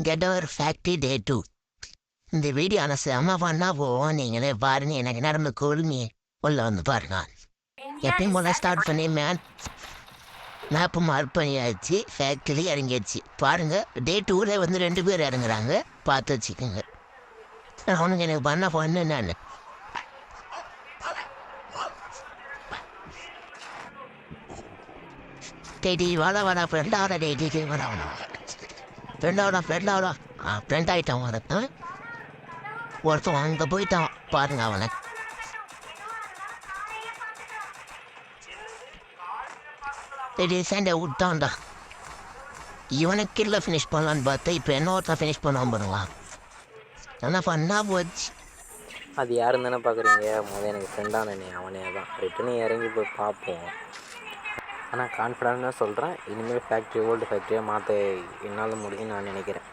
Get over factory டே 2. இந்த video ஆனால் செம்ம பண்ணா போவோம். நீங்களே பாருங்க. எனக்கு நடந்த கொடுமை உள்ள வந்து பாருங்க. எப்பயும் போல ஸ்டார்ட் பண்ணி மேப்பு மார்க் பண்ணியாச்சு. ஃபேக்ட்ரி இறங்கிடுச்சு பாருங்க. டே 2ல வந்து 2 பேர் இறங்குறாங்க. பார்த்து வச்சுக்கோங்க. அவனுக்கு எனக்கு பண்ண பொண்ணு நான் டேடி வாடா ஃப்ரெண்டாவடா டேடி வாடா ஃப்ரெண்டாவடா ஃப்ரெண்ட் ஆகிட்டான் ஒருத்தன். ஒருத்தன் அங்கே போயிட்டான் பாருங்க அவனை. டேடி சண்டை விட்டான்டா. இவனை கில்ல ஃபினிஷ் பண்ணலான்னு பார்த்தா இப்போ என்ன ஒருத்தன் ஃபினிஷ் பண்ணாமல் பண்ணுவான். என்ன பண்ணா போச்சு. அது யாருன்னு தானே பார்க்குறீங்க. முதல்ல எனக்கு ஃப்ரெண்டானே அவனே தான். ரிட்டனு இறங்கி போய் பார்ப்போம். ஆனால் கான்ஃபிடென்ட்டாக சொல்கிறேன், இனிமேல் ஃபேக்ட்ரி ஓல்டு ஃபேக்ட்ரியாக மாற்ற என்னால் முடியும்னு நான் நினைக்கிறேன்.